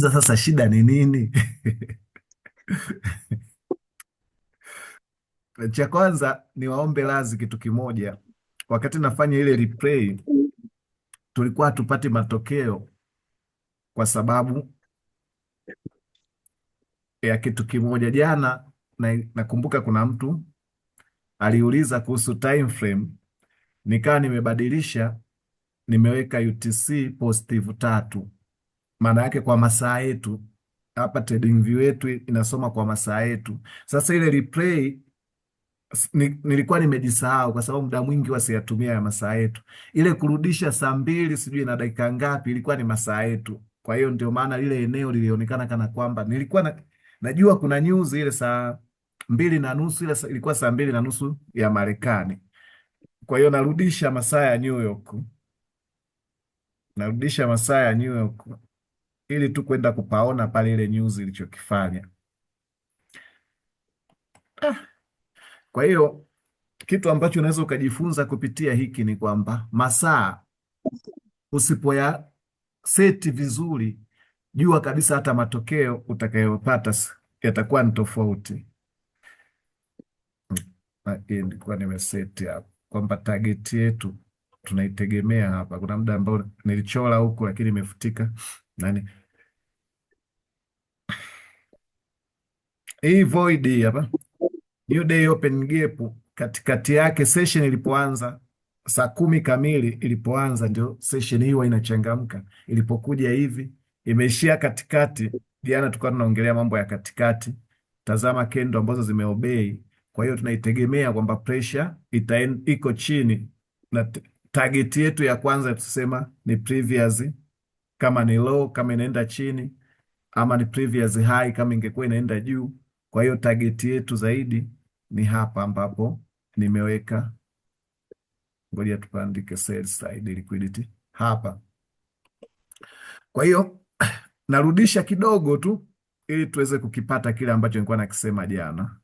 Najiuliza sasa shida ni nini? Cha kwanza ni waombe radhi kitu kimoja. Wakati nafanya ile replay tulikuwa hatupati matokeo kwa sababu ya kitu kimoja. Jana nakumbuka kuna mtu aliuliza kuhusu time frame, nikawa nimebadilisha, nimeweka UTC positive 3, maana yake kwa masaa yetu hapa TradingView yetu inasoma kwa masaa yetu. Sasa ile replay nilikuwa nimejisahau kwa sababu muda mwingi wasiyatumia ya masaa yetu. Ile kurudisha saa 2 sijui na dakika ngapi ilikuwa ni masaa yetu. Kwa hiyo ndio maana lile eneo lilionekana kana kwamba nilikuwa najua kuna news ile saa 2:30, ile ilikuwa saa 2:30 ya Marekani. Kwa hiyo narudisha masaa ya New York, narudisha masaa ya New York ili tu kwenda kupaona pale ile news ilichokifanya. Kwa hiyo kitu ambacho unaweza ukajifunza kupitia hiki ni kwamba masaa usipoya seti vizuri, jua kabisa hata matokeo utakayopata yatakuwa ni tofauti. Hii nilikuwa nimeseti hapa kwamba target yetu tunaitegemea hapa. Kuna muda ambao nilichora huku lakini imefutika nani, hii void hii hapa, new day open gap, katikati yake session ilipoanza saa 10 kamili ilipoanza, ndio session hiyo inachangamka. Ilipokuja hivi imeishia katikati. Jana tulikuwa tunaongelea mambo ya katikati, tazama kendo ambazo zimeobei. Kwa hiyo tunaitegemea kwamba pressure iko chini, na target yetu ya kwanza tusema ni previous, kama ni low kama inaenda chini, ama ni previous high kama ingekuwa inaenda juu. Kwa hiyo target yetu zaidi ni hapa ambapo nimeweka, ngoja tupandike sell side liquidity hapa. Kwa hiyo narudisha kidogo tu ili tuweze kukipata kile ambacho nilikuwa nakisema jana.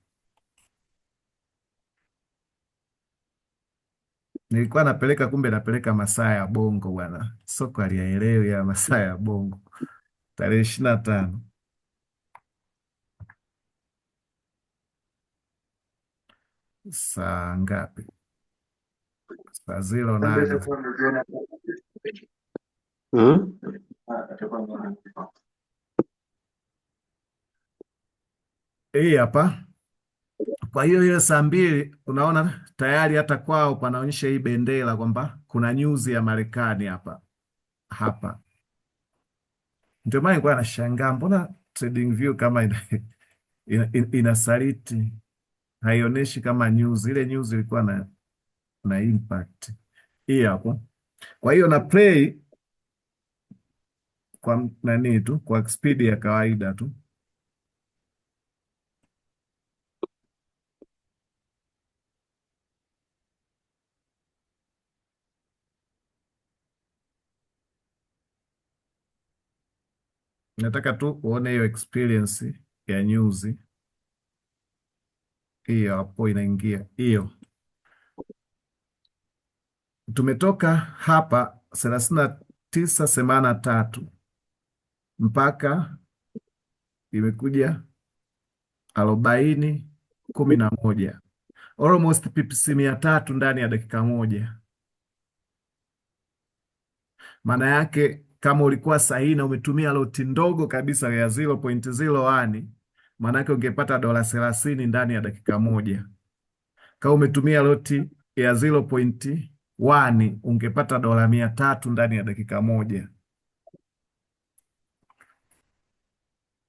Nilikuwa napeleka, kumbe napeleka masaa ya bongo bwana. Soko aliyaelewi ya masaa ya bongo. Tarehe 25 saa ngapi? Saa 08. Hii hapa. Kwa hiyo ile saa 2 unaona tayari hata kwao panaonyesha hii bendera kwamba kuna news ya Marekani hapa hapa. Ndio maana nilikuwa nashangaa mbona TradingView kama inasaliti, haionyeshi kama news. Ile news ilikuwa na impact hii hapo. Kwa hiyo na play kwa nani tu, kwa speed ya kawaida tu. Nataka tu uone hiyo experience ya news hiyo hapo inaingia hiyo. Tumetoka hapa 39.83 mpaka imekuja 40.11, almost pips 300 ndani ya dakika moja. Maana yake kama ulikuwa sahihi na umetumia loti ndogo kabisa ya 0.01, maana yake ungepata $30 ndani ya dakika moja. Kama umetumia loti ya 0.1 ungepata $300 ndani ya dakika moja.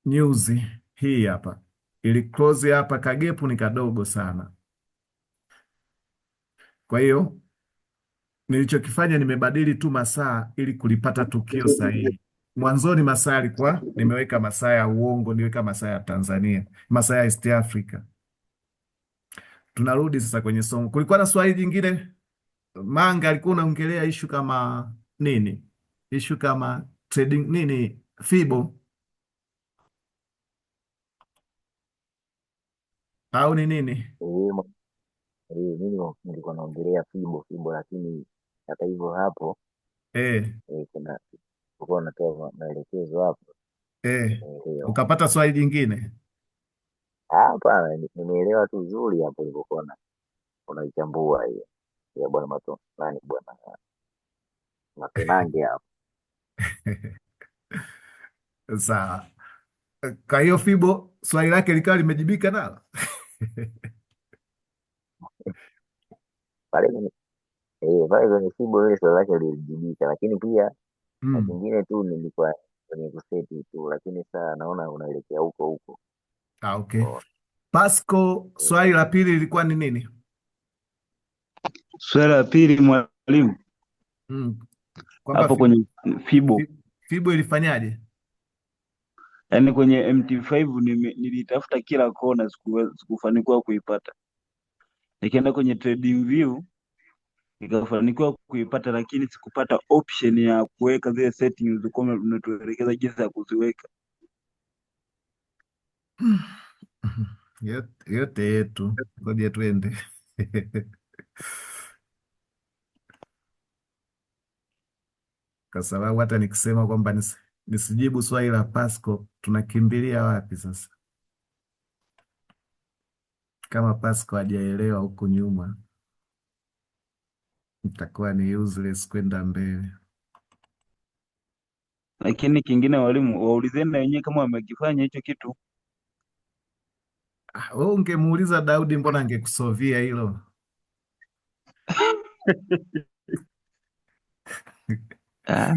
News hii hapa ili close hapa, kagepu ni kadogo sana. Kwa hiyo nilichokifanya nimebadili tu masaa ili kulipata tukio sahihi. Mwanzoni masaa yalikuwa nimeweka masaa ya uongo, niweka masaa ya Tanzania, masaa ya East Africa. Tunarudi sasa kwenye somo. Kulikuwa na swali jingine, Manga alikuwa unaongelea ishu kama nini, ishu kama trading nini, Fibo au ni nini? Mimi nilikuwa naongelea Fibo, lakini hata hivyo hapo Eh, kulikuwa natoa maelekezo hapo Nimeelewa. ukapata swali jingine. Hapana, nimeelewa tu zuri hapo ulivyokuwa unaichambua hiyo ya bwana Mato nani bwana Matenange hapo. Sawa. Kwa hiyo Fibo swali lake likawa limejibika nalo. Pale kwenye pale kwenye Fibo ile swali lake lilijibika, lakini pia na Mm. kingine tu nilikuwa kwenye kuseti tu, lakini saa naona unaelekea huko huko. Okay. Kwa- Pasco, swali la pili lilikuwa ni nini? Swali la pili mwalimu, Mm. Kwamba hapo kwenye Fibo, Fibo ilifanyaje? yaani kwenye MT5 nilitafuta kila kona, sikufanikiwa kuipata. Nikienda kwenye TradingView nikafanikiwa kuipata, lakini sikupata option ya kuweka zile settings ulikuwa unatuelekeza jinsi ya kuziweka. Yote yetu, ngoja tuende. Kwa sababu hata nikisema kwamba nisijibu swali la Pasco, tunakimbilia wapi sasa? Kama Pasco hajaelewa huku nyuma, itakuwa ni useless kwenda mbele. Lakini kingine, walimu waulizeni na wenyewe kama wamekifanya hicho kitu. Wewe ungemuuliza Daudi, mbona angekusovia hilo? Ah,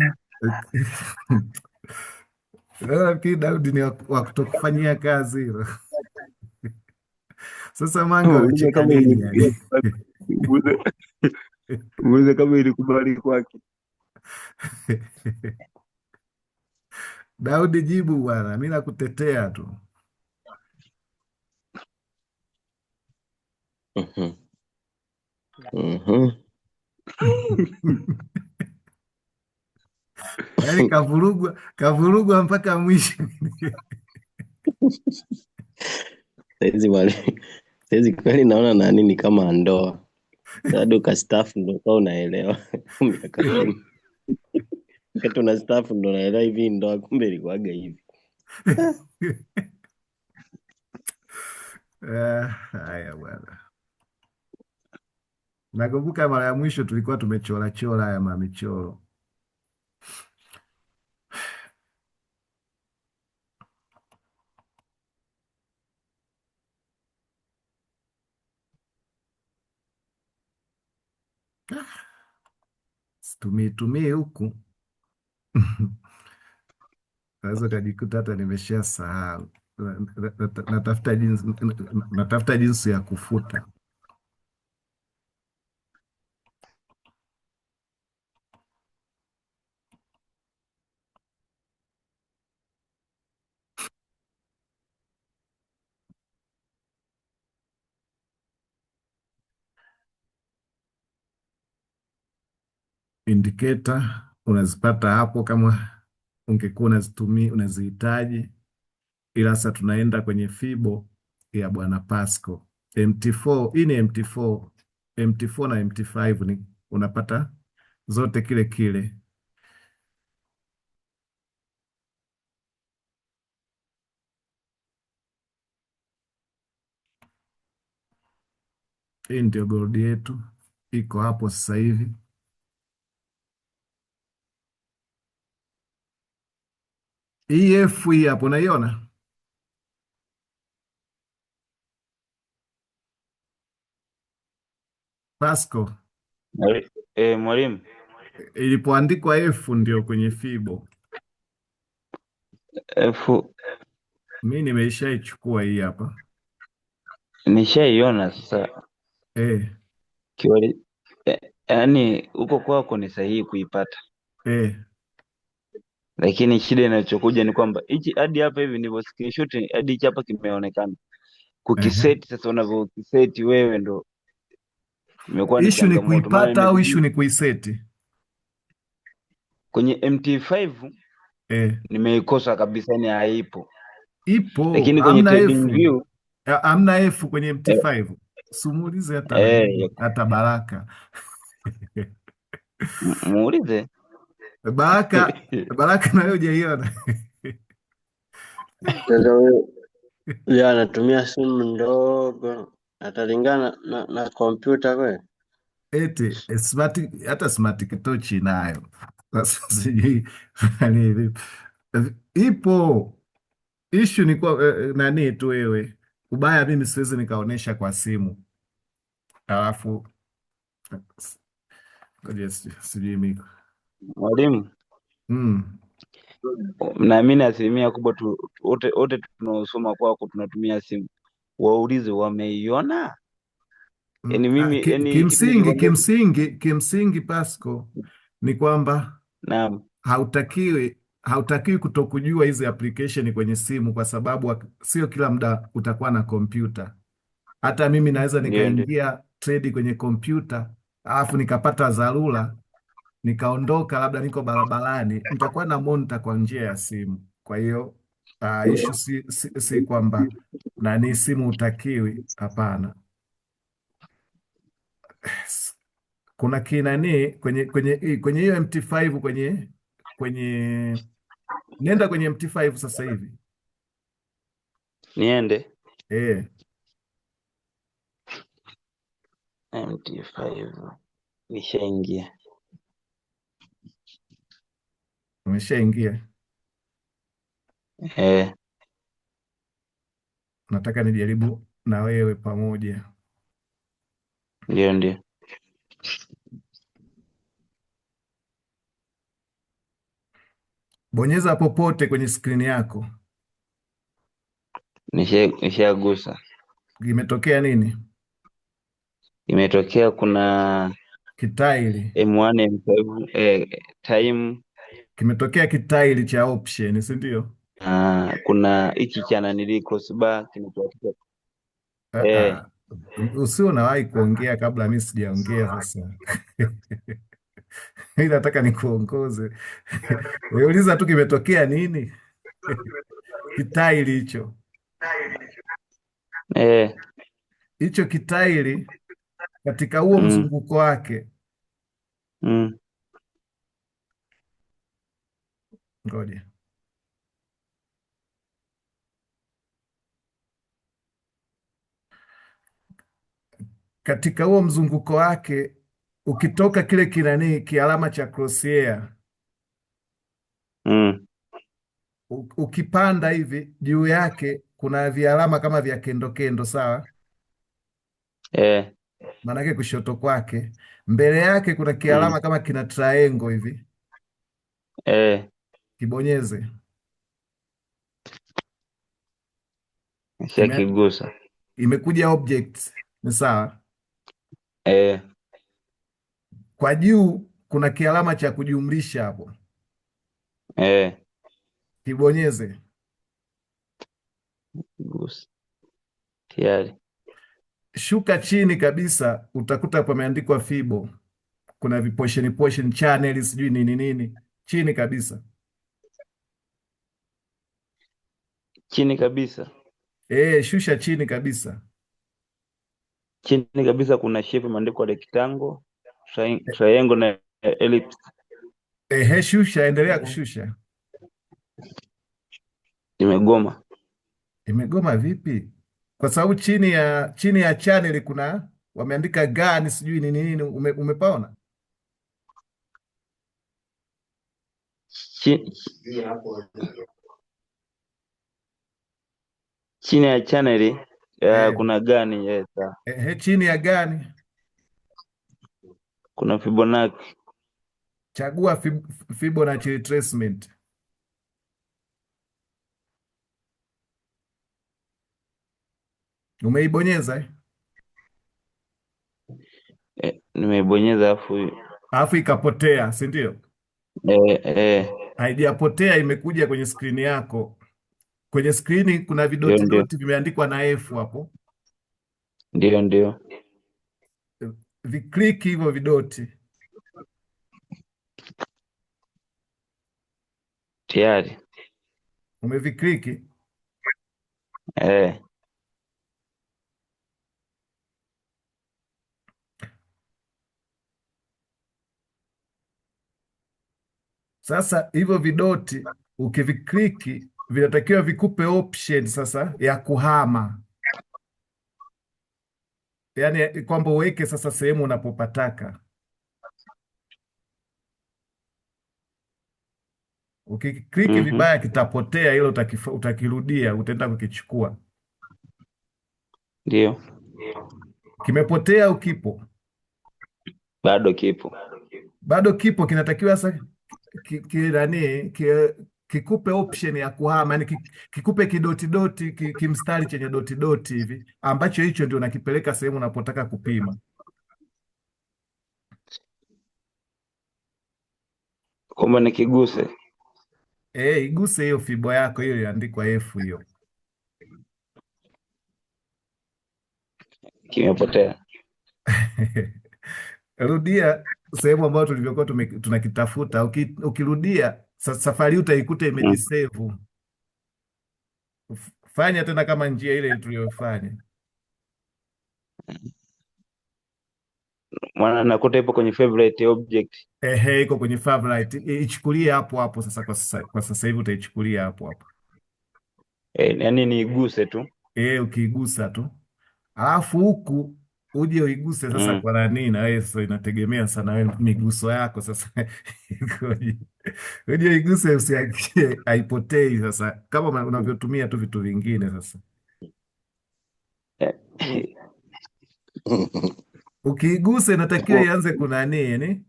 Nafikiri Daudi ni wa kutokufanyia kazi hilo. Sasa Manga muulize unacheka kama nini imekubali yani? kwake. Muulize kama ilikubali kwake. Daudi jibu bwana, mi nakutetea tu. Mhm. Mhm. Yaani kavurugwa mpaka mwisho. Saizi saizi kweli naona nani ni kama ndoa bado kastaafu ndo kaa unaelewa miaka mingi wakati una staafu ndo unaelewa hivi ndoa kumbe ilikuwaga hivi. Haya bwana, nakumbuka mara ya mwisho tulikuwa tumechora haya mamichoro. Tumii huku. Naweza ukajikuta hata nimesha sahau. Natafuta jinsi ya kufuta. Indicator unazipata hapo kama ungekuwa unazihitaji, ila sasa tunaenda kwenye fibo ya bwana Pasco MT4. Hii ni MT4, MT4 na MT5 ni unapata zote kile kile. Hii ndio gold yetu iko hapo sasa hivi. Hii F hii hapo unaiona Pasco, Mwalimu, ilipoandikwa F ndio kwenye fibo. elfu Mi nimeishaichukua hii hapa nishaiona sasa. eh, Kiwali, yaani huko kwako ni sahihi kuipata, eh, lakini shida inachokuja ni kwamba hichi hadi hapa hivi ndivyo screenshot hadi hichi hapa kimeonekana. eh. Kukiseti sasa, unavyokiseti wewe ndo imekuwa ni Ishu ni changamoto, maana kuipata au ishu imebidi ni kuiseti? kwenye MT5 Eh, nimeikosa kabisa, ni haipo, ipo, lakini kwenye amna F. TradingView Amna F kwenye eh, MT5. Sumuulize hata eh, nani, hata Baraka. muulize Baraka nayo hujaiona. Sasa huyo anatumia simu ndogo, atalingana na kompyuta kweli? Eti smart, hata smart kitochi nayo. Sasa sijui nani vipi. Ipo issue ni kwa nani tu wewe, ubaya mimi siwezi nikaonesha kwa simu, alafu ngoja sijui miko Mwalimu, mm. naamini asilimia kubwa wote tunaosoma kwako tunatumia simu. Waulize wameiona. Mm. Yani mimi, yani kitu Kimsingi nikikwambia, kimsingi Pasco ni kwamba naam, hautakiwi kutokujua hizi application kwenye simu, kwa sababu sio kila muda utakuwa na kompyuta. Hata mimi naweza ndio ndio. nikaingia trade kwenye kompyuta alafu nikapata dharura nikaondoka, labda niko barabarani, nitakuwa na monitor kwa njia ya simu. Kwa hiyo issue si kwamba nani simu utakiwi, hapana. Kuna kinani kwenye hiyo MT5 kwenye nenda kwenye MT5 sasa hivi Niende eh, MT5, nishaingia. umeshaingia. Eh, Nataka nijaribu na wewe pamoja. ndio ndio. Bonyeza popote kwenye skrini yako. Nishagusa. Kimetokea nini? Imetokea kuna Kitaili. M1 M5, time, Kimetokea kitaili cha option, si ndio? kuna hiki cha nanili crossbar kimetokea. Ah, Eh, ah. Usio unawahi kuongea kabla mimi sijaongea sasa. Mimi nataka nikuongoze. Uliza tu kimetokea nini? Kitaili hicho. eh, Hicho kitaili katika huo mm, mzunguko wake. mm, Ngoja. Katika huo mzunguko wake ukitoka kile kinani kialama cha crosshair, mm, ukipanda hivi juu yake kuna vialama kama vya kendo kendo, sawa? eh, Maanake kushoto kwake, mbele yake kuna mm, kialama kama kina triangle hivi, eh, kibonyeze. Ime, nishakigusa. imekuja object, ni sawa? Eh, Kwa juu kuna kialama cha kujumlisha hapo, eh, kibonyeze. gusa tayari. Shuka chini kabisa, utakuta pameandikwa Fibo. Kuna viposheni channel sijui nini nini, chini kabisa. Chini kabisa, Shusha chini kabisa. chini kabisa kuna shape imeandikwa rectangle, triangle na ellipse. Shusha, endelea kushusha. Imegoma. Imegoma vipi? Kwa sababu chini ya channel kuna wameandika gani sijui nini nini, umepaona? Chini, chini ya channel Eh, kuna gani? Yes, chini ya gani, kuna Fibonacci. chagua Fibonacci retracement. Umeibonyeza Nimeibonyeza afu alafu ikapotea, si ndio? eh, eh, Haijapotea, imekuja kwenye skrini yako. Kwenye skrini kuna ndio vidoti ndio doti vimeandikwa na F hapo, ndio ndio vikliki hivyo vidoti. tayari. Umevikliki. Eh, Sasa hivyo vidoti ukivikliki vinatakiwa vikupe option sasa ya kuhama, yaani kwamba uweke sasa sehemu unapopataka. Ukikliki Mhm. vibaya kitapotea, hilo utakirudia, utaenda kukichukua. Ndio. Kimepotea au kipo? Bado kipo. Bado kipo, kinatakiwa sasa nani kikupe option ya kuhama, yani kikupe kidotidoti kimstari chenye dotidoti hivi, ambacho hicho ndio unakipeleka sehemu unapotaka kupima. Kwamba nikiguse. Iguse hiyo fibo yako hiyo iliandikwa F hiyo. Kimepotea. Rudia sehemu ambayo tulivyokuwa tunakitafuta. Ukirudia safari utaikuta imejisevu. Fanya tena kama njia ile tuliyofanya. Maana nakuta ipo kwenye favorite object. Iko kwenye favorite. Ichukulie hapo hapo sasa, kwa sasa hivi utaichukulia hapo hapo. Yaani niiguse tu. Ukiigusa tu, alafu huku uje uiguse sasa kwa nani, na wewe sasa inategemea sana wewe miguso yako sasa ikoje. Uje uiguse, usiakie haipotei sasa, kama unavyotumia tu vitu vingine sasa. Ukiigusa inatakiwa ianze kunani, yani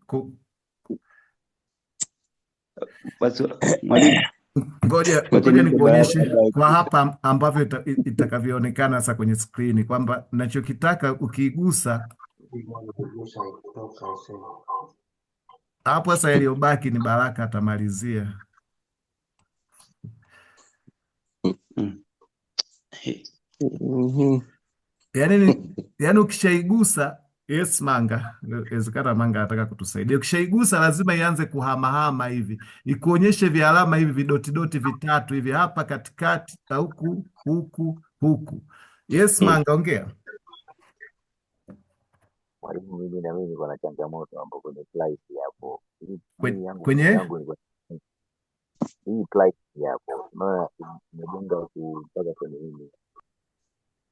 Basi mwalimu, ngoja nikuonyeshe kwa hapa ambavyo itakavyoonekana sasa kwenye skrini, kwamba nachokitaka ukiigusa hapo sasa, yaliyobaki ni Baraka atamalizia. Yaani ukishaigusa, yes Manga, inawezekana Manga anataka kutusaidia. Ukishaigusa lazima ianze kuhamahama hivi, ikuonyeshe vialama hivi vidotidoti vitatu hivi, hapa katikati na huku huku huku. Yes Manga, ongea. Mwalimu, mimi niko na changamoto hapo kwenye slice hapo. Kwenye hii slice hapo, unaona imejenga mpaka kwenye hili,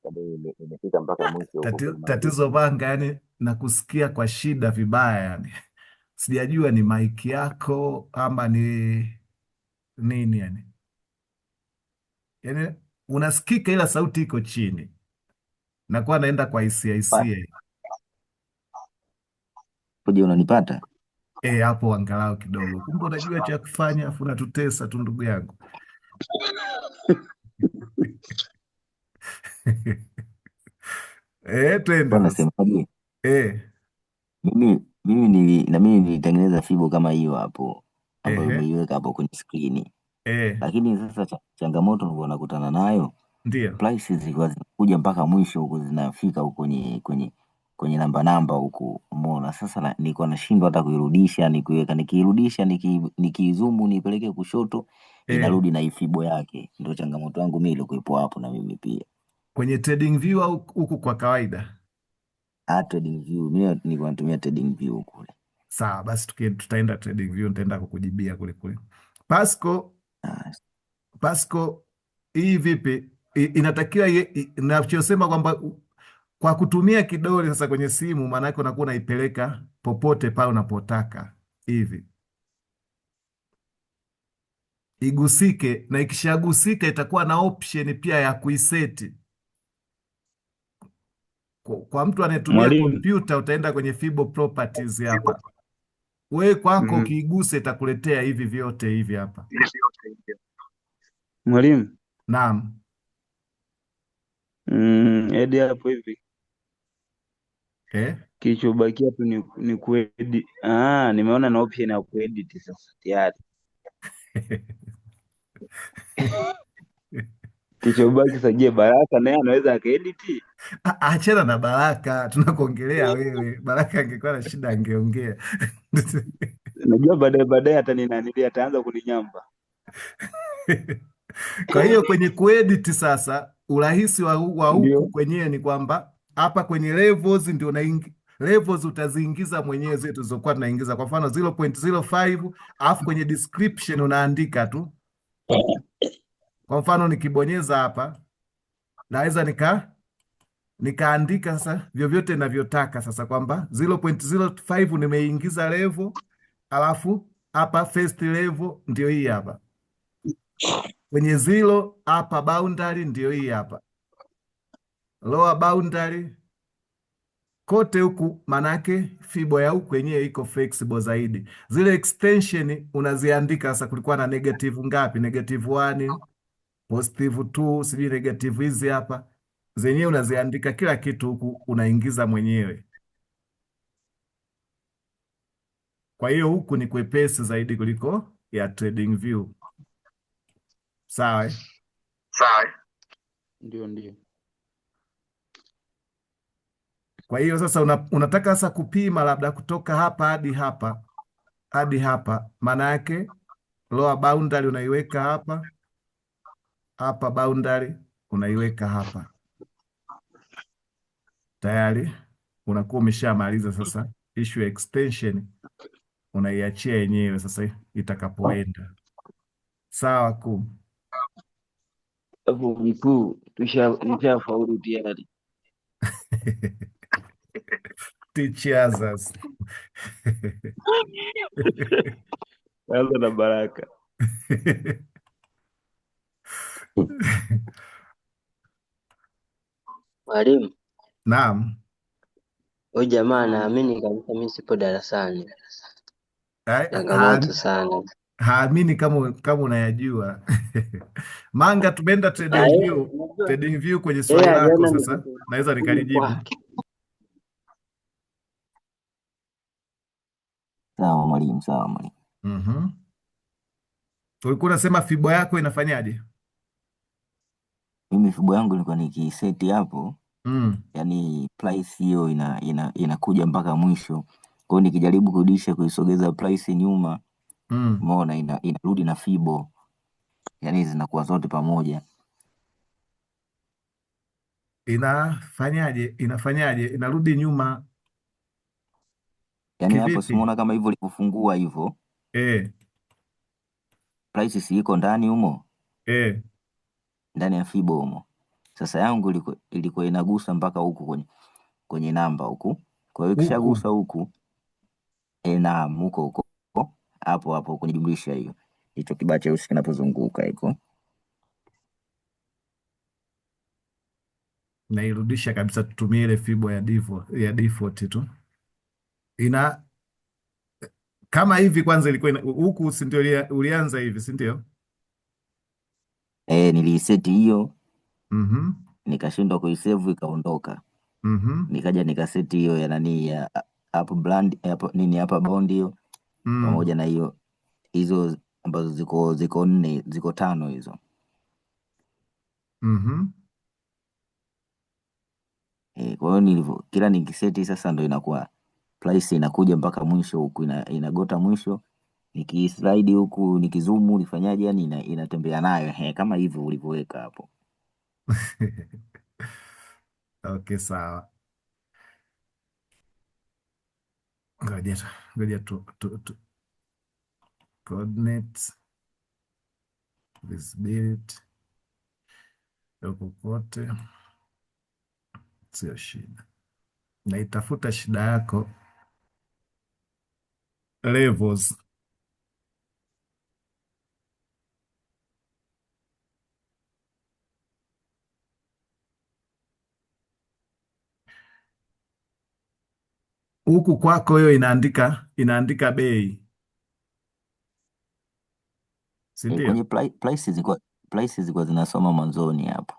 yaani imefika mpaka mwisho huko. tatizo Manga, yani nakusikia kwa shida vibaya, yani sijajua ni maiki yako ama ni nini, yani unasikika ila sauti iko chini, nakuwa naenda kwa hisia. Je, unanipata? Hapo angalau kidogo. Kumbe unajua cha kufanya, afu unatutesa tu ndugu yangu. Twende. Nasemaje? Mimi nilitengeneza fibo kama hiyo hapo ambayo umeiweka hapo kwenye skrini, lakini sasa changamoto nilikuwa nakutana nayo, ndio prices zilikuwa zinakuja mpaka mwisho huko, zinafika huko kwenye namba huku, umeona. Sasa nilikuwa nashindwa hata kuirudisha, nikiweka nikiirudisha, nikiizumu nipeleke kushoto, inarudi na ifibo yake. Ndio changamoto yangu mimi ilikuwepo hapo, na mimi pia kwenye Trading View au huku kwa kawaida. Trading View, mimi nilikuwa natumia Trading View kule. Sawa, basi tutaenda Trading View, nitaenda kukujibia kule. Pasco, hii vipi? Inatakiwa nachosema kwamba kwa kutumia kidole sasa kwenye simu, maanake unakuwa unaipeleka popote pale unapotaka hivi, igusike, na ikishagusika itakuwa na option pia ya kuiseti. Kwa mtu anayetumia kompyuta, utaenda kwenye Fibo properties hapa, wewe kwako ukiiguse itakuletea hivi vyote hivi hapa. Mwalimu. Naam. Edi hapo hivi. Kilichobakia tu ni kuedit. Nimeona na option ya kuedit sasa tayari. Kilichobaki sasa, je, Baraka naye anaweza akaedit? Achana na Baraka, tunakuongelea wewe. Baraka angekuwa na shida angeongea. Najua baadaye ataanza kuninyamba. Kwa hiyo kwenye kuedit sasa, urahisi wa huku kwenyewe ni kwamba hapa kwenye levels ndio levels utaziingiza mwenyewe, zetu tulizokuwa tunaingiza, kwa mfano 0.05, alafu kwenye description unaandika tu Kwa mfano nikibonyeza hapa naweza nikaandika sasa vyovyote ninavyotaka sasa, kwamba 0.05 nimeingiza level, alafu hapa first level ndio hii hapa, kwenye zero hapa boundary ndio hii hapa, lower boundary kote huku, manake fibo ya huku yenyewe iko flexible zaidi. Zile extension unaziandika sasa, kulikuwa na negative ngapi, negative 1, positive 2, sijui negative hizi hapa, zenyewe unaziandika kila kitu huku, unaingiza mwenyewe. Kwa hiyo huku ni kwepesi zaidi kuliko ya TradingView. Sawa eh? Ndio. Kwa hiyo sasa unataka sasa kupima labda kutoka hapa hadi hapa, maana yake lower boundary unaiweka hapa, hapa boundary unaiweka hapa, tayari unakuwa umeshamaliza. Sasa issue extension unaiachia yenyewe sasa itakapoenda. Sawa kuu. Hapo mkuu, nishafaulu tayari. Teach others. Anza na Baraka. Mwalimu, Naam. huyu jamaa naamini kabisa mimi sipo darasani. Changamoto sana. Haamini kama unayajua. Manga, tumeenda TradingView kwenye swali lako sasa, naweza nikalijibu. Sawa mwalimu, sawa mwalimu. Ulikuwa unasema fibo yako inafanyaje? Mimi fibo yangu nilikuwa nikiseti hapo, yani price hiyo inakuja mpaka mwisho. Kwa hiyo nikijaribu kurudisha kuisogeza price nyuma, umeona inarudi na fibo, yani zinakuwa zote pamoja. Inafanyaje? Inarudi nyuma yani hapo kivipi? simuona kama hivyo ulipofungua hivyo, price si iko ndani humo, ndani ya fibo humo. Sasa yangu ilikuwa inagusa mpaka huku kwenye namba huku. Kwa hiyo ikishagusa huku naam, huko hapo kwenye jumlisha hiyo, hicho kibao cheusi kinapozunguka hiko, nairudisha kabisa. Tutumie ile fibo ya default tu, ina kama hivi. Kwanza ilikuwa huku, si ndio? Ulianza hivi, si ndio? Niliseti hiyo, nikashindwa kuisave ikaondoka. Nikaja nikaseti hiyo ya nani ya hapa bound hiyo, pamoja na hiyo hizo ambazo ziko 4 ziko 5 hizo. Kwa hiyo kila nikiseti sasa ndo inakuwa price inakuja mpaka mwisho huku, inagota mwisho, nikislide huku nikizumu nifanyaje, yani inatembea nayo kama hivyo ulivyoweka hapo. Okay, sawa. Ngoja tu coordinates visibility huko kote, sio shida. Naitafuta shida yako levels. Huku kwako hiyo inaandika bei, si ndio? Kwenye prices zilikuwa zinasoma mwanzoni hapo.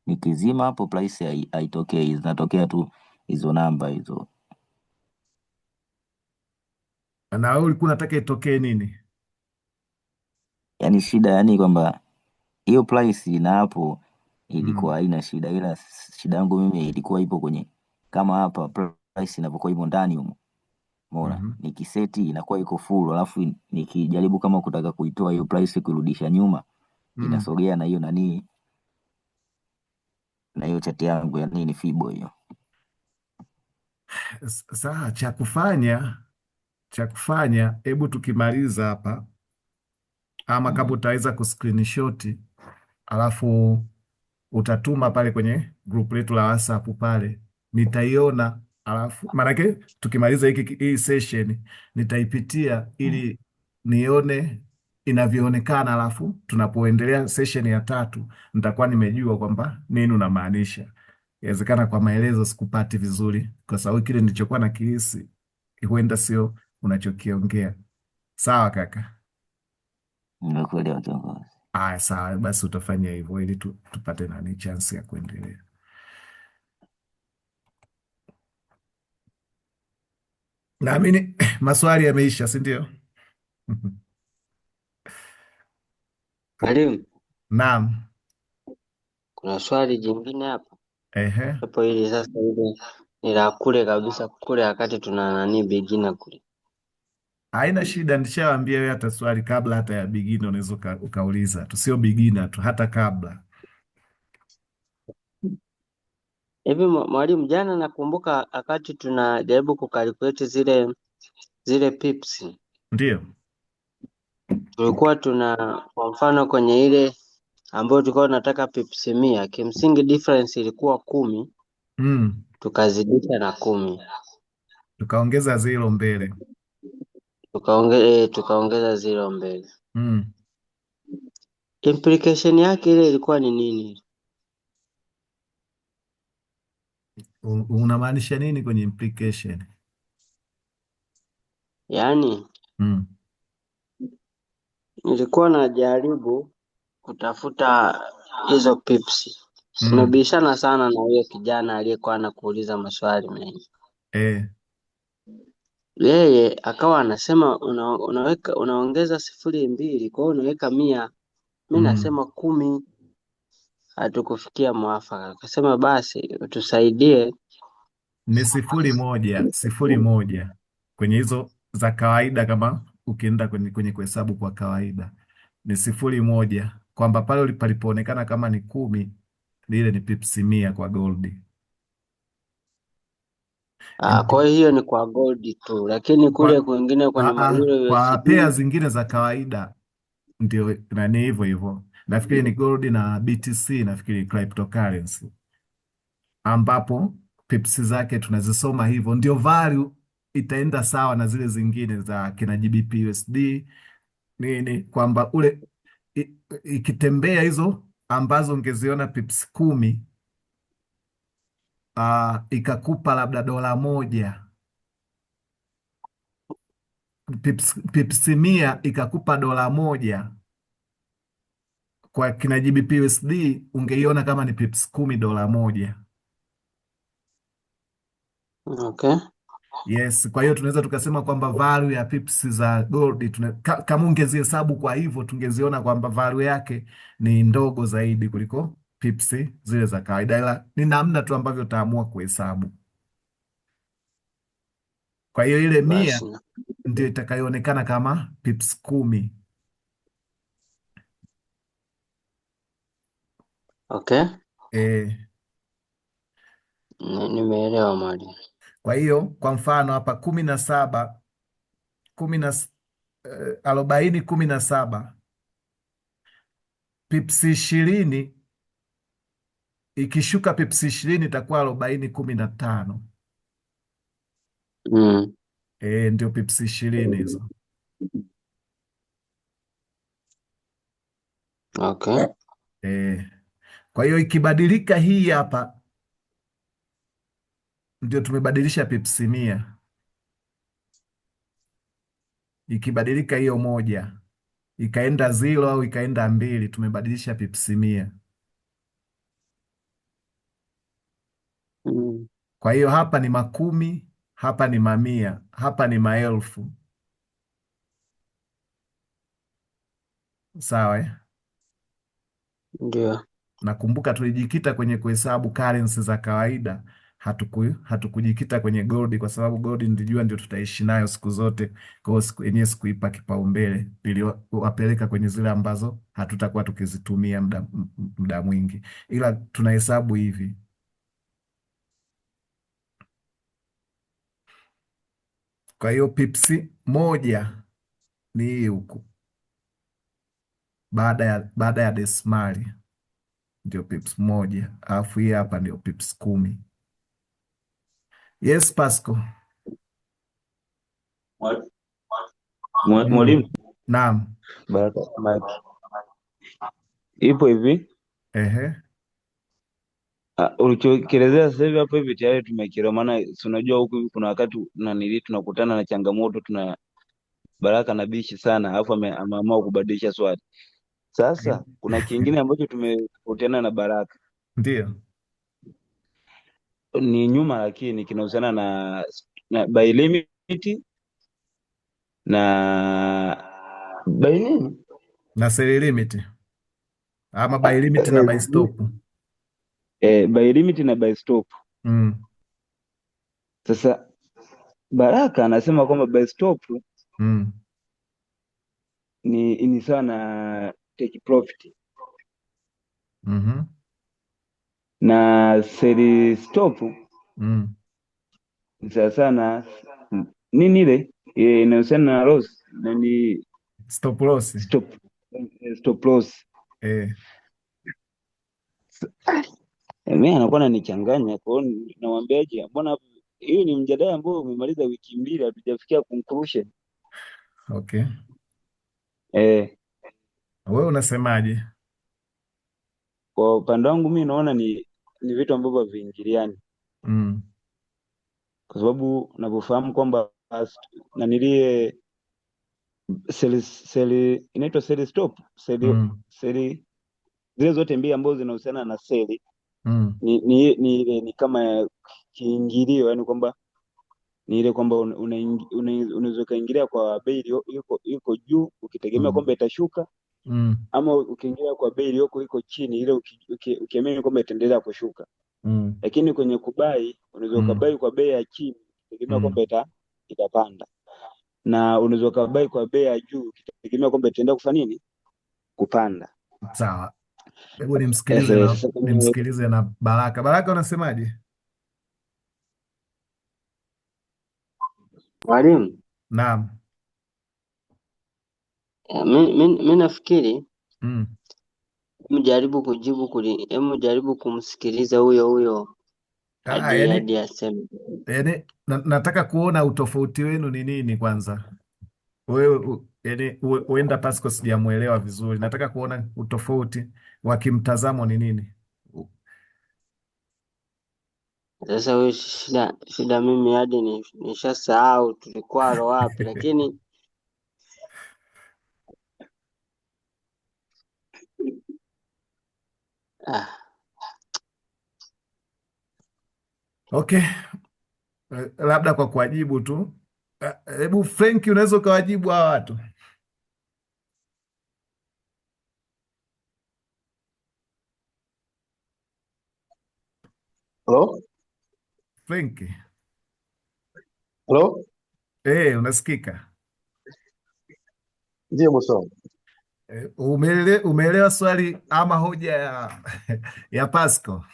Nikizima hapo price haitokei, zinatokea tu hizo namba hizo. Na wewe ulikuwa unataka itokee nini? Yani shida, yani kwamba hiyo price na hapo ilikuwa haina shida, ila shida yangu mimi ilikuwa ipo kwenye kama hapa price inapokuwa ipo ndani humo, umeona, nikiseti inakuwa iko full, alafu nikijaribu kama kutaka kuitoa hiyo price kuirudisha nyuma, inasogea na hiyo nani, na hiyo chati yangu ya nini fibo hiyo. Sasa cha kufanya cha kufanya, hebu tukimaliza hapa, ama kama utaweza kuscreenshot alafu utatuma pale kwenye group letu la WhatsApp pale, nitaiona. Alafu maanake tukimaliza hii session nitaipitia ili nione inavyoonekana, alafu tunapoendelea session ya tatu nitakuwa nimejua kwamba nini unamaanisha. Inawezekana kwa maelezo sikupati vizuri, kwa sababu kile nilichokuwa na kihisi huenda sio unachokiongea. Sawa kaka? Nimekuelewa kiongozi. Aya, sawa basi, utafanya hivyo ili tupate nani chance ya kuendelea. Naamini maswali yameisha, si ndio? Mwalimu, Naam. kuna swali jingine hapa Ehe. hapo, ili sasa ile ni la kule kabisa kule, wakati tuna nani beginner kule. Haina shida, nishawaambia wewe, hata swali kabla hata ya beginner unaweza ukauliza tu, sio beginner tu, hata kabla. Hivi mwalimu, jana nakumbuka wakati tunajaribu kukalkulate zile pips, Ndio. tulikuwa kwa mfano kwenye ile ambayo tulikuwa tunataka pips 100, kimsingi difference ilikuwa 10, tukazidisha na 10, Tukaongeza zero mbele. tukaongeza zero mbele. Mm. Implication yake ile ilikuwa ni nini? Unamaanisha nini kwenye implication? Yaani nilikuwa najaribu kutafuta hizo pips. Nimebishana sana na huyo kijana aliyekuwa anakuuliza maswali mengi. Yeye akawa anasema unaongeza 0.2, kwa hiyo unaweka 100. Mimi nasema 10. Hatukufikia mwafaka. Akasema basi utusaidie. Ni 0.1 kwenye hizo za kawaida, kama ukienda kwenye kuhesabu kwa kawaida ni 0.1, kwamba pale palipoonekana kama ni 10 lile ni pips 100 kwa gold. Kwa hiyo ni kwa gold tu, lakini kule kwingine kwenye kwa pea zingine za kawaida ndio nani hivyo hivyo. Nafikiri ni gold na BTC, nafikiri cryptocurrency, ambapo pips zake tunazisoma hivyo, ndio value itaenda sawa na zile zingine za kina GBP USD nini, kwamba ule ikitembea hizo ambazo ungeziona pips 10 ikakupa labda $1, pips 100 ikakupa $1, kwa kina GBP USD ungeiona kama ni pips 10 $1. Okay. Yes, kwa hiyo tunaweza tukasema kwamba value ya pips za gold kama ungezihesabu kwa hivyo, tungeziona kwamba value yake ni ndogo zaidi kuliko pips zile za kawaida, ila ni namna tu ambavyo utaamua kuhesabu. Kwa hiyo ile 100 ndio itakayoonekana kama pips 10. Okay. Nimeelewa mwalimu. Kwa hiyo kwa mfano hapa 17 40 17 pips 20 ikishuka pips 20 itakuwa 40 15. Ndio pips 20 hizo. Okay. Kwa hiyo ikibadilika hii hapa ndio tumebadilisha pips 100. Ikibadilika hiyo 1 ikaenda 0 au ikaenda 2, tumebadilisha pips 100. Kwa hiyo hapa ni 10, hapa ni 100, hapa ni 1000. Sawa Ndio. Nakumbuka tulijikita kwenye kuhesabu currency za kawaida, hatukujikita kwenye gold, kwa sababu gold nilijua ndio tutaishi nayo siku zote. Kwa hiyo siku yenyewe sikuipa kipaumbele, niliwapeleka kwenye zile ambazo hatutakuwa tukizitumia muda mwingi, ila tunahesabu hivi. Kwa hiyo pipsi moja ni hii huku, baada ya desimali ndio pips moja, alafu hii hapa ndio pips 10. Yes, Pasco. Mwalimu, Naam. Baraka Mike, ipo hivi. Ehe. Ulichokielezea sasa hivi hapo hivi tayari tumekielewa, maana si unajua huku hivi kuna wakati tunakutana na changamoto, Baraka na bishi sana, alafu ameamua kubadilisha swali. Sasa kuna kingine ambacho tumekutana na Baraka Ndio. ni nyuma, lakini kinahusiana na by limit na by nini Na sell limit ama buy limit na buy stop. by limit na by stop. Sasa Baraka anasema kwamba by stop ni sawa na take profit na sell stop ni sawa sana nini ile inahusiana na loss na ni stop loss. Stop loss. Mimi anakuwa ananichanganya, kwa hiyo namwambiaje, mbona hii ni mjadala ambao umemaliza wiki mbili hatujafikia conclusion. Okay. Wewe unasemaje? Kwa upande wangu mimi naona ni vitu ambavyo haviingiliani. Kwa sababu navyofahamu kwamba nanilie inaitwa sell stop, sell zile zote mbili ambazo zinahusiana na sell ni kama kiingilio, yani kwamba ni ile kwamba unaweza ukaingilia kwa bei iko juu ukitegemea kwamba itashuka, ama ukiingilia kwa bei iko chini ile ukiamini kwamba itaendelea kushuka. Lakini kwenye kubai unaweza ukabai kwa bei ya chini ukitegemea kwamba itapanda, na unaweza ukabai kwa bei ya juu ukitegemea kwamba itaendelea kufanya nini, kupanda. Sawa. Hebu nimsikilize na Baraka. Baraka, unasemaje? Mwalimu. Naam. Mi nafikiri jaribu kumsikiliza huyo hadi aseme. Yani nataka kuona utofauti wenu ni nini kwanza. Wewe yani huenda Pasco sijamuelewa vizuri. Nataka kuona utofauti wa kimtazamo ni nini. Sasa wewe shida mimi hadi nishasahau tulikuwa wapi, lakini Okay. Labda kwa kuwajibu tu, hebu Frank, unaweza ukawajibu hawa watu? Hello? Frank. Hello? Unasikika? Ndio bosi. Umeelewa swali ama hoja ya Pasco?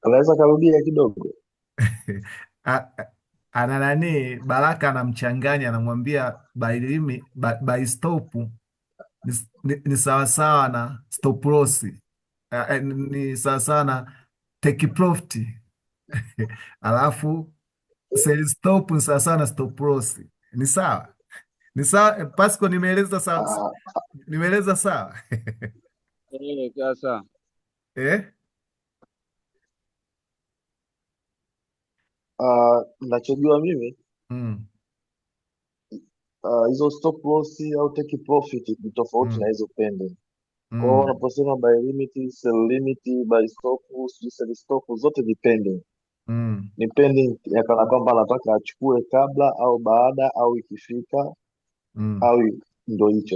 Anaweza karudia kidogo? Ana nani, Baraka anamchanganya, anamwambia buy stop ni sawasawa na stop loss, ni sawasawa na take profit alafu sell stop ni sawasawa na stop loss. Ni sawa? Ni sawa Pasco? Nimeeleza sawa? Nimeeleza sawa? Sasa nachojua mimi hizo stop loss au take profit ni tofauti na hizo pending. Kwa hiyo unaposema buy limit, sell limit, buy stop, sell stop, zote ni pending. Ni pending ya kana kwamba anataka achukue kabla au baada au ikifika au ndo hicho.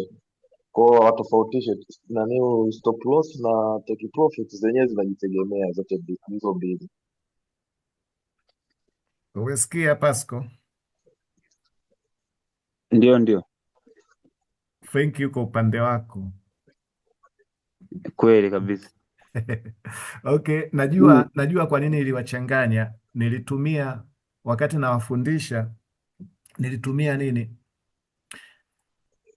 Kwa hiyo watofautishe nani, stop loss na take profit zenyewe zinajitegemea zote hizo mbili. Umesikia Pasco? Ndio. Frank yuko upande wako. Kweli kabisa. Okay, najua kwa nini iliwachanganya. Nilitumia wakati nawafundisha nilitumia nini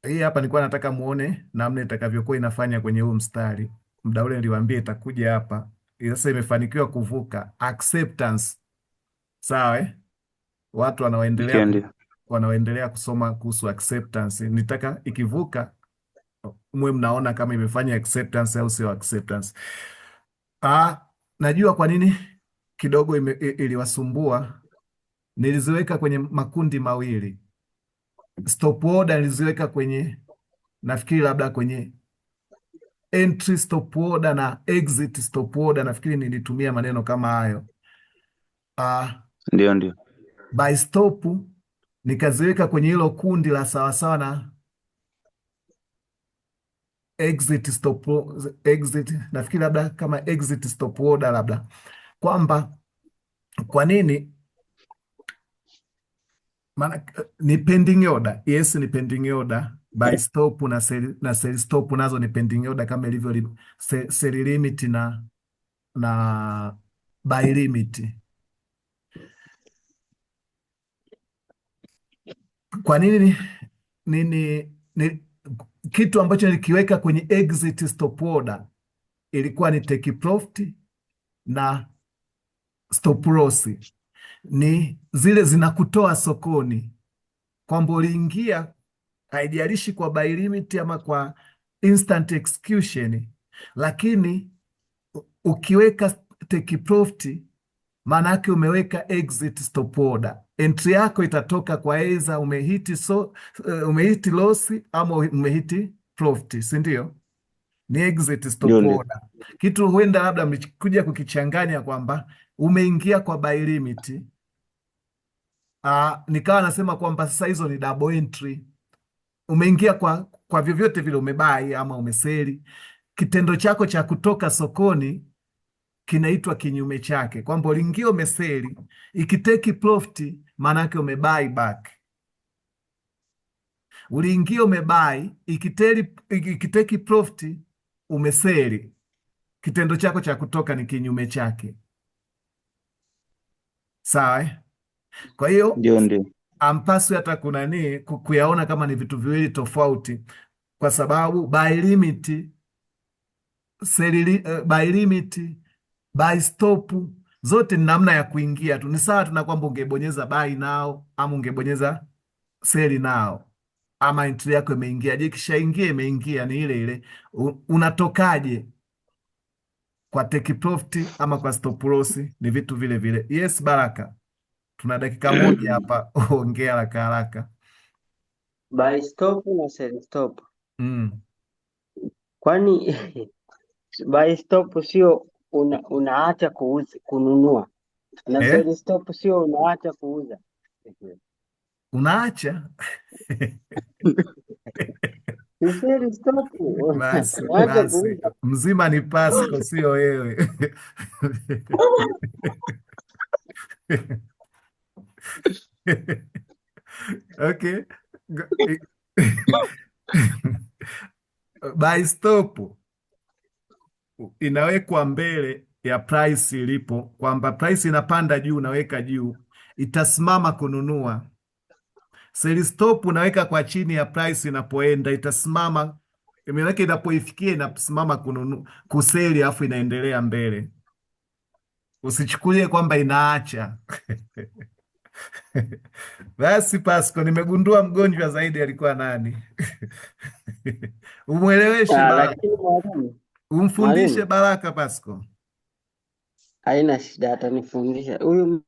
hii hapa, nilikuwa nataka muone namna itakavyokuwa inafanya kwenye huu mstari. Muda ule niliwaambia itakuja hapa. Sasa imefanikiwa kuvuka acceptance, sawa Watu Ndio, ndio. wanaoendelea kusoma kuhusu acceptance, nitaka ikivuka mwe mnaona kama imefanya acceptance au sio acceptance. Najua kwa nini kidogo iliwasumbua. Niliziweka kwenye makundi mawili. Stop order niliziweka kwenye, nafikiri labda kwenye entry stop order na exit stop order, nafikiri nilitumia maneno kama hayo. Ndio. Buy stop nikaziweka kwenye hilo kundi la sawasawa na exit stop, nafikiri labda kama exit stop order, labda kwamba kwa nini, maana ni pending order. Yes, ni pending order. Buy stop na sell stop nazo ni pending order kama ilivyo sell limit na buy limit. Kwa nini kitu ambacho nilikiweka kwenye exit stop order ilikuwa ni take profit na stop loss, ni zile zinakutoa sokoni, kwamba uliingia, haijalishi kwa buy limit ama kwa instant execution, lakini ukiweka take profit maana yake umeweka exit stop order. Entry yako itatoka kwa aidha umehiti loss ama umehiti profit, si ndio? Ni exit stop order. Kitu huenda labda mlikuja kukichanganya kwamba umeingia kwa buy limit, nikawa nasema kwamba sasa hizo ni double entry. Umeingia kwa vyovyote vile, umebai ama umeseli, kitendo chako cha kutoka sokoni kinaitwa kinyume chake, kwamba uliingia umeseli, ikiteki profit maana yake umebuy back. Uliingia umebuy, ikiteki profit umeseli, kitendo chako cha kutoka ni kinyume chake, sawa Kwa hiyo ndio ampaswi hata kuyaona kama ni vitu viwili tofauti, kwa sababu buy limit, buy limit, buy stop zote ni namna ya kuingia tu. Ni sawa tu na kwamba ungebonyeza buy now ama ungebonyeza sell now, ama entry yako imeingia. Je, kishaingia imeingia, ni ile ile. Unatokaje kwa take profit ama kwa stop loss? Ni vitu vile vile. Yes, Baraka, tuna dakika moja hapa, ongea haraka haraka. Buy stop na sell stop. Kwani buy stop sio unaacha kununua, na sell stop sio unaacha kuuza? Unaacha sell stop basi kuuza. Mzima ni Pasco, sio wewe. Okay. Buy stop inawekwa mbele ya price ilipo, kwamba price inapanda juu, unaweka juu, itasimama kununua. Sell stop unaweka kwa chini ya price inapoenda, itasimama, maana inapoifikia inasimama kuseli, afu inaendelea mbele. Usichukulie kwamba inaacha. Basi Pasco, nimegundua mgonjwa zaidi alikuwa nani? Umweleweshe Baraka. Umfundishe Baraka Pasco. Haina shida, atanifundisha huyu.